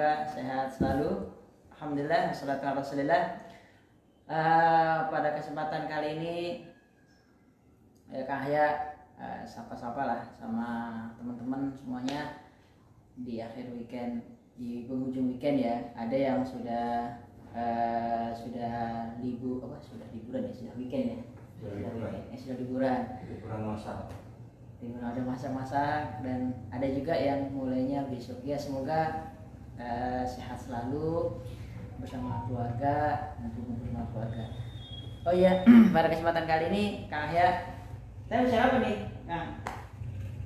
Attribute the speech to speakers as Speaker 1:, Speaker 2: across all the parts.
Speaker 1: semoga sehat selalu. Alhamdulillah, wassalatu ala rasulillah. Pada kesempatan kali ini Kang Yahya sapa-sapa lah sama teman-teman semuanya di akhir weekend, di penghujung weekend ya. Ada yang sudah liburan ya, sudah weekend ya. Sudah liburan masak. Ada masak-masak dan ada juga yang mulainya besok. Ya semoga sehat selalu bersama keluarga, ngumpul bersama keluarga. Oh iya, pada kesempatan kali ini Kang Yahya, saya bicara apa nih, Kang?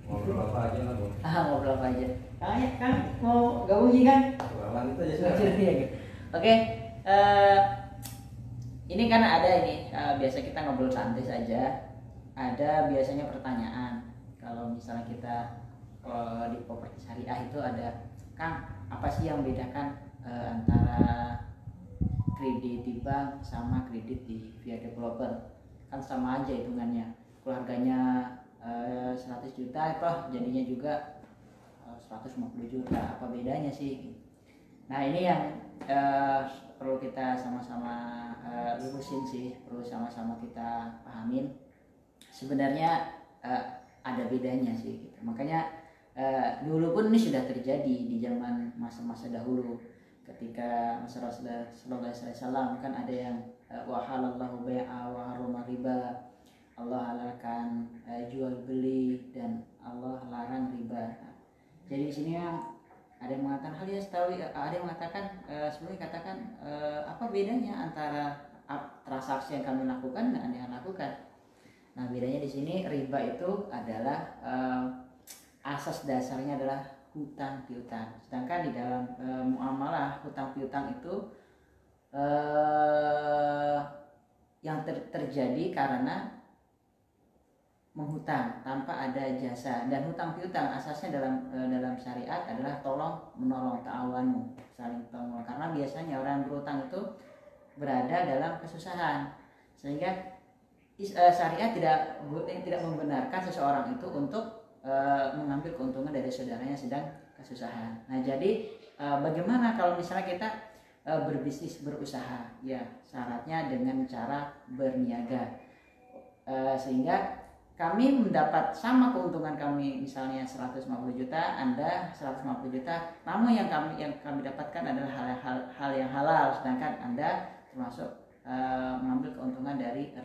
Speaker 2: Ngobrol apa aja lah, Bang.
Speaker 1: Ngobrol apa aja. Kang Yahya, Kang mau gabung sih kan?
Speaker 2: Lanjut aja sekarang.
Speaker 1: Oke, ini kan ada ini biasa kita ngobrol santai saja. Ada biasanya pertanyaan. Kalau misalnya kita di properti syariah itu ada, Kang, apa sih yang membedakan antara kredit di bank sama kredit via developer? Kan sama aja hitungannya. Kalau harganya 100 juta toh jadinya juga 150 juta. Apa bedanya sih? Nah ini yang perlu kita sama-sama lurusin sih, perlu sama-sama kita pahamin. Sebenarnya ada bedanya sih gitu. Makanya dulu pun ini sudah terjadi di zaman masa-masa dahulu, ketika masa Rasulullah sallallahu alaihi wasallam kan ada yang wahalallahu bai'a wa harrama riba. Allah halalkan jual beli dan Allah larang riba. Nah, jadi di sini yang ada yang mengatakan hal yang setahu, ada yang mengatakan sebenarnya katakan apa bedanya antara transaksi yang kami lakukan dan yang lakukan. Nah bedanya di sini riba itu adalah asas dasarnya adalah hutang piutang. Sedangkan di dalam muamalah hutang piutang itu yang terjadi karena menghutang tanpa ada jasa. Dan hutang piutang asasnya dalam syariat adalah tolong menolong, ta'awanu, saling tolong. Karena biasanya orang berhutang itu berada dalam kesusahan, sehingga syariat tidak membenarkan seseorang itu untuk mengambil keuntungan dari saudaranya sedang kesusahan. Nah jadi bagaimana kalau misalnya kita berbisnis, berusaha, ya syaratnya dengan cara berniaga, sehingga kami mendapat sama keuntungan kami, misalnya 150 juta, Anda 150 juta, namun yang kami dapatkan adalah hal yang halal, sedangkan Anda termasuk mengambil keuntungan dari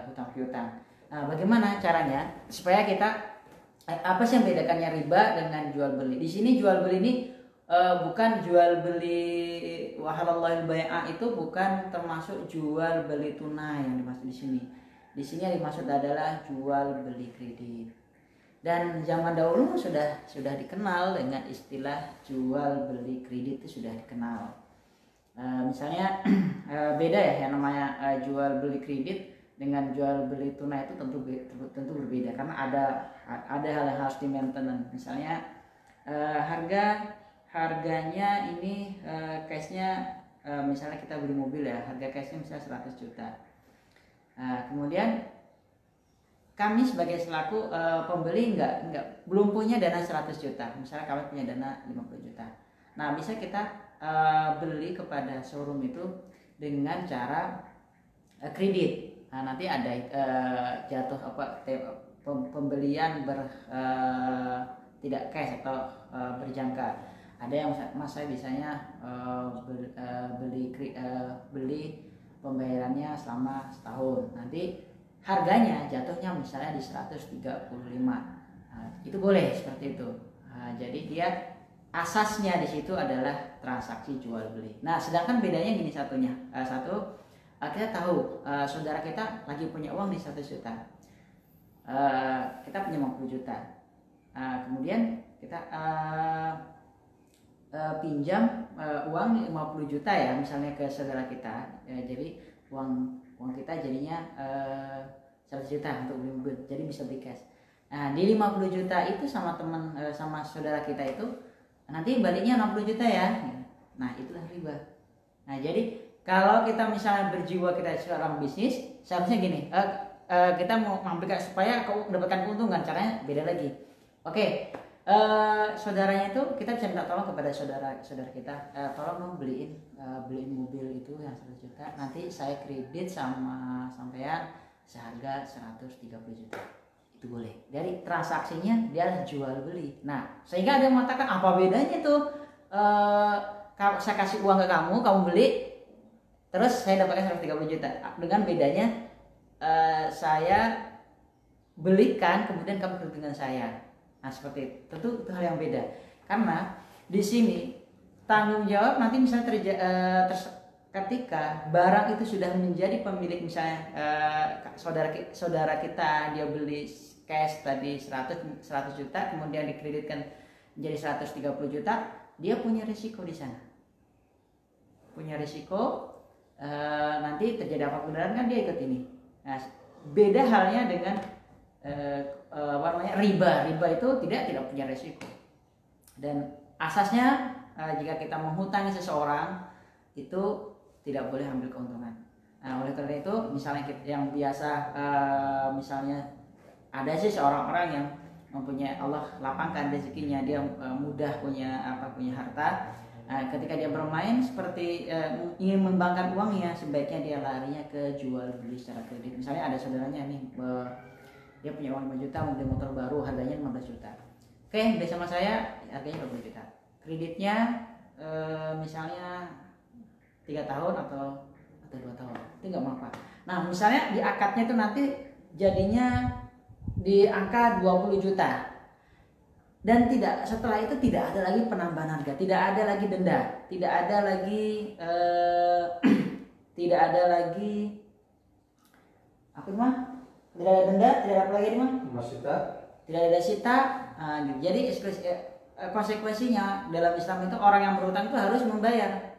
Speaker 1: hutang piutang. Nah, bagaimana caranya supaya kita apa sih yang membedakannya riba dengan jual beli? Di sini jual beli ini bukan jual beli wahalallahil bai'a, itu bukan termasuk jual beli tunai yang dimaksud di sini. Di sini yang dimaksud adalah jual beli kredit. Dan zaman dahulu sudah dikenal dengan istilah jual beli kredit, itu sudah dikenal. Misalnya beda ya yang namanya jual beli kredit dengan jual beli tunai itu tentu berbeda, karena ada hal yang harus di maintenance. Misalnya harganya ini cashnya, misalnya kita beli mobil ya, harga cashnya misalnya 100 juta. Kemudian kami sebagai selaku pembeli belum punya dana 100 juta, misalnya kami punya dana 50 juta. Nah bisa kita beli kepada showroom itu dengan cara kredit. Nah nanti ada jatuh pembelian tidak cash atau berjangka. Ada yang saya biasanya beli pembayarannya selama setahun. Nanti harganya jatuhnya misalnya di 135. Nah, itu boleh seperti itu. Jadi dia asasnya di situ adalah transaksi jual beli. Nah, sedangkan bedanya gini satunya. Kita tahu saudara kita lagi punya uang di 100 juta. Kita punya 50 juta. Kemudian kita pinjam uang 50 juta ya, misalnya ke saudara kita. Jadi uang kita jadinya 100 juta untuk beli mobil. Jadi bisa beli cash. Nah, di 50 juta itu sama saudara kita itu nanti baliknya 60 juta ya. Nah itulah riba. Nah jadi kalau kita misalnya berjiwa kita seorang bisnis, seharusnya gini, kita mau mengambil supaya kau mendapatkan keuntungan, caranya beda lagi. Oke, Saudaranya itu kita bisa minta tolong kepada saudara kita, tolong dong beliin mobil itu yang 100 juta, nanti saya kredit sama sampean seharga 130 juta. Itu boleh. Dari transaksinya dia jual beli. Nah, sehingga ada yang mengatakan apa bedanya tuh, saya kasih uang ke kamu beli, terus saya dapatkan 130 juta. Dengan bedanya saya belikan kemudian kamu kredit dengan saya. Nah, seperti itu. Tentu itu hal yang beda. Karena di sini tanggung jawab nanti misalnya ketika barang itu sudah menjadi pemilik, misalnya saudara kita dia beli cash tadi 100 juta kemudian dikreditkan menjadi 130 juta, dia punya risiko di sana. Punya risiko nanti terjadi apa kan dia ikut ini. Nah, beda halnya dengan riba itu tidak punya resiko, dan asasnya jika kita menghutangi seseorang itu tidak boleh ambil keuntungan. Nah, oleh karena itu misalnya yang biasa misalnya ada sih seorang orang yang mempunyai, Allah lapangkan rezekinya, dia mudah punya harta. Nah, ketika dia bermain seperti ingin membangkang uangnya, sebaiknya dia larinya ke jual beli secara kredit. Misalnya ada saudaranya nih, dia punya uang 5 juta, mobil motor baru harganya 15 juta. Oke, beli sama saya harganya 20 juta. Kreditnya misalnya 3 tahun atau 2 tahun. Itu enggak mengapa. Nah, misalnya di akadnya itu nanti jadinya di angka 20 juta. Dan setelah itu tidak ada lagi penambahan harga, tidak ada lagi denda, tidak ada lagi tidak ada lagi apa mah? Tidak ada denda, tidak ada apa lagi nih, tidak ada sita. Jadi konsekuensinya dalam Islam itu orang yang berhutang itu harus membayar.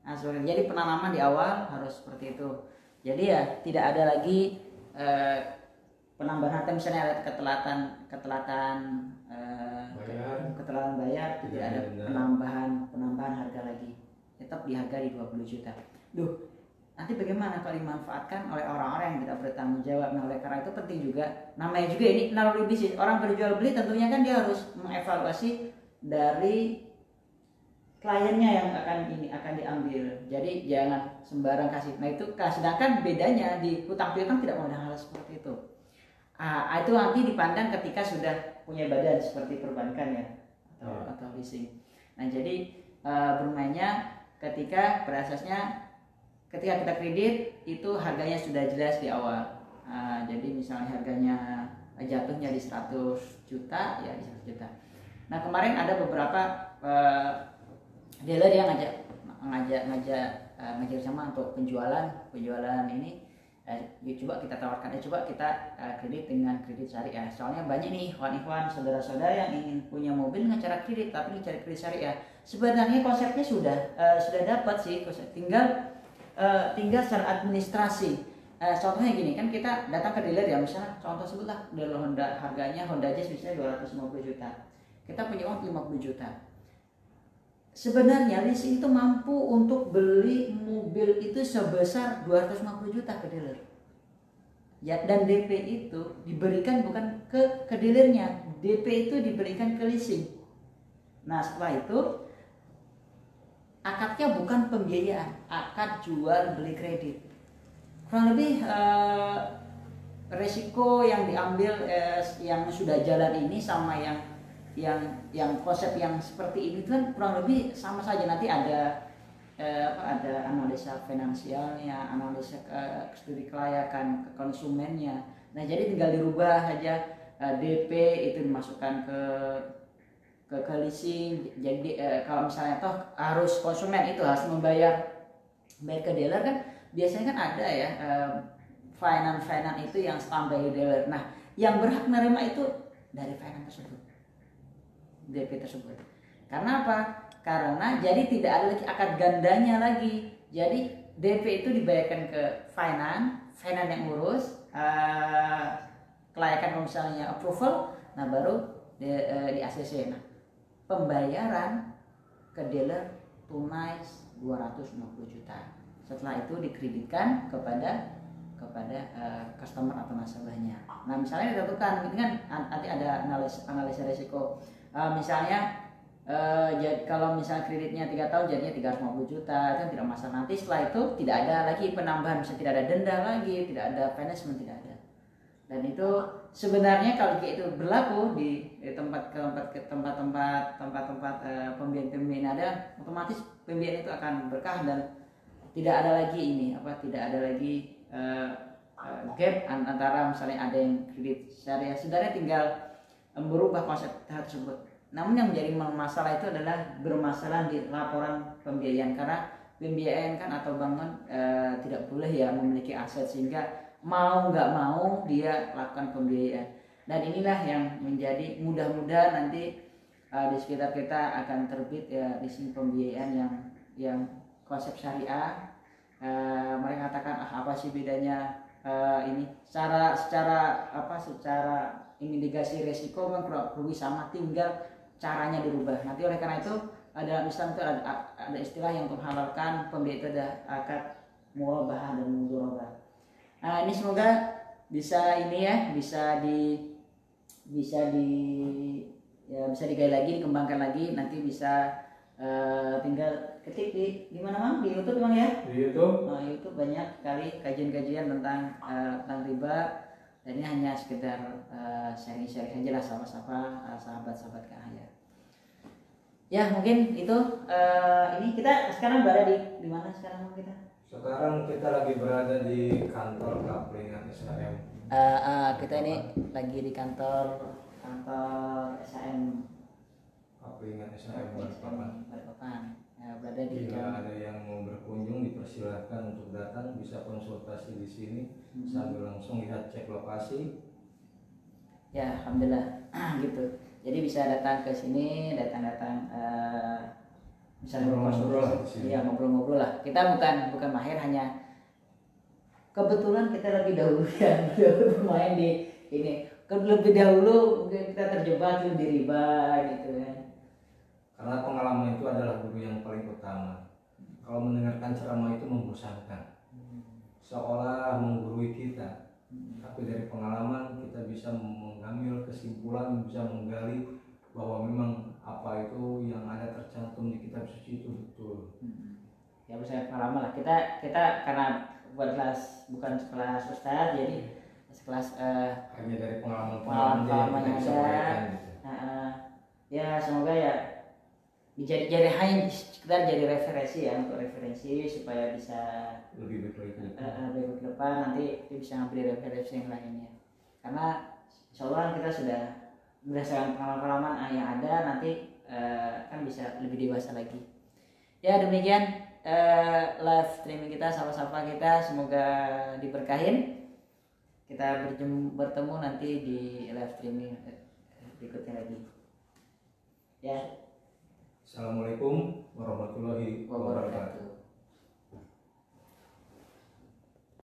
Speaker 1: Nah, jadi penanaman di awal harus seperti itu. Jadi ya tidak ada lagi penambahan harta, misalnya ada ketelatan bayar, tidak ada penambahan harga lagi. Tetap di harga di 20 juta. Nanti bagaimana kalau dimanfaatkan oleh orang-orang yang tidak bertanggung jawab? Nah, oleh karena itu penting juga, namanya juga ini naluri bisnis. Orang berjual beli tentunya kan dia harus mengevaluasi dari kliennya yang akan diambil. Jadi jangan sembarang kasih. Nah, itu sedangkan bedanya di hutang piutang tidak menggunakan hal seperti itu. Itu nanti dipandang ketika sudah punya badan seperti perbankan ya, atau leasing. Nah, jadi bermainnya ketika pada asasnya ketika kita kredit itu harganya sudah jelas di awal. Jadi misalnya harganya jatuhnya di 100 juta ya di 100 juta. Nah, kemarin ada beberapa dealer yang ngajak sama untuk penjualan ini. Coba kita tawarkan, coba kita kredit dengan kredit syariah. Soalnya banyak nih ikhwan-ikhwan, saudara-saudara yang ingin punya mobil dengan cara kredit, tapi cari kredit syariah. Sebenarnya konsepnya sudah dapat sih, tinggal secara administrasi. Contohnya gini, kan kita datang ke dealer ya, misalnya contoh sebutlah dealer Honda, harganya Honda Jazz misalnya 250 juta. Kita punya uang 50 juta. Sebenarnya leasing itu mampu untuk beli mobil itu sebesar 250 juta ke dealer. Ya, dan DP itu diberikan bukan ke dealernya, DP itu diberikan ke leasing. Nah, setelah itu akadnya bukan pembiayaan, akad jual beli kredit. Kurang lebih resiko yang diambil yang sudah jalan ini sama yang konsep yang seperti ini kan kurang lebih sama saja. Nanti ada analisa finansialnya, analisa studi kelayakan ke konsumennya. Nah, jadi tinggal dirubah aja DP itu dimasukkan ke leasing. Jadi kalau misalnya toh harus konsumen itu harus membayar ke dealer kan, biasanya kan ada ya finance itu yang standby dealer. Nah, yang berhak menerima itu dari finance tersebut, DP tersebut. Karena apa? Karena jadi tidak ada lagi akad gandanya lagi. Jadi DP itu dibayarkan ke finance yang urus kelayakan, misalnya approval, nah baru di ACC. Nah, pembayaran ke dealer tunai 250 juta. Setelah itu dikreditkan kepada customer atau nasabahnya. Nah, misalnya ditentukan, ini kan nanti ada analisa risiko Misalnya kalau misalnya kreditnya 3 tahun jadinya 350 juta, itu tidak masalah. Nanti setelah itu tidak ada lagi penambahan, misalnya tidak ada denda lagi, tidak ada punishment, tidak ada. Dan itu sebenarnya kalau itu berlaku di tempat-tempat pembiayaan ada, otomatis pembiayaan itu akan berkah dan tidak ada lagi tidak ada lagi gap antara misalnya ada yang kredit syariah. Sebenarnya tinggal merubah konsep tersebut. Namun yang menjadi masalah itu adalah bermasalah di laporan pembiayaan, karena pembiayaan kan atau bank kan tidak boleh ya memiliki aset, sehingga mau nggak mau dia lakukan pembiayaan. Dan inilah yang menjadi mudah-mudahan nanti di sekitar kita akan terbit ya di sini pembiayaan yang konsep syariah. Mereka katakan apa sih bedanya ini secara mitigasi resiko memang rugi sama, tinggal caranya dirubah. Nanti oleh karena itu dalam Islam itu ada istilah yang menghalalkan pembiayaan itu ada akad murabahah dan mudharabah. Nah, ini semoga bisa digali lagi, dikembangkan lagi. Nanti bisa tinggal ketik di mana Bang? Di YouTube Bang ya?
Speaker 2: Di YouTube.
Speaker 1: Nah, YouTube banyak sekali kajian-kajian tentang riba. Dan ini hanya sekedar sharing-sharing saja lah sama-sama sahabat-sahabat Cahaya. Ya mungkin itu ini kita sekarang berada di mana sekarang kita?
Speaker 2: Sekarang kita lagi berada di kantor Kaplingan SHM.
Speaker 1: Kita ini lagi di kantor SHM
Speaker 2: Kaplingan SHM
Speaker 1: Balikpapan. Berada di
Speaker 2: jika ada yang mau berkunjung dipersilahkan untuk datang, bisa konsultasi di sini sambil langsung lihat cek lokasi.
Speaker 1: Ya alhamdulillah gitu. Jadi bisa datang ke sini, bisa ngobrol-ngobrol lah. Kita bukan mahir, hanya kebetulan kita lebih dahulu bermain di ini. Lebih dahulu mungkin kita terjebak di riba gitu kan.
Speaker 2: Karena pengalaman itu adalah guru yang paling utama. Kalau mendengarkan ceramah itu membosankan, seolah menggurui kita. Tapi dari pengalaman kita bisa mengambil kesimpulan, bisa menggali bahwa memang apa itu yang ada tercantum di kitab suci itu betul.
Speaker 1: Ya bisa pengalaman lah. Kita karena bukan sekelas ustaz, jadi sekelas
Speaker 2: hanya dari
Speaker 1: pengalaman yang ada. Ya semoga ya jadi hanya sekedar jadi referensi ya, untuk referensi supaya bisa
Speaker 2: lebih baik lagi
Speaker 1: ke depan, nanti bisa ngambil referensi yang lainnya. Karena insyaallah kita sudah berdasarkan pengalaman yang ada, nanti kan bisa lebih dewasa lagi. Ya demikian live streaming kita, sapa-sapa kita, semoga diberkahin. Kita bertemu nanti di live streaming berikutnya lagi. Ya.
Speaker 2: Assalamualaikum warahmatullahi wabarakatuh.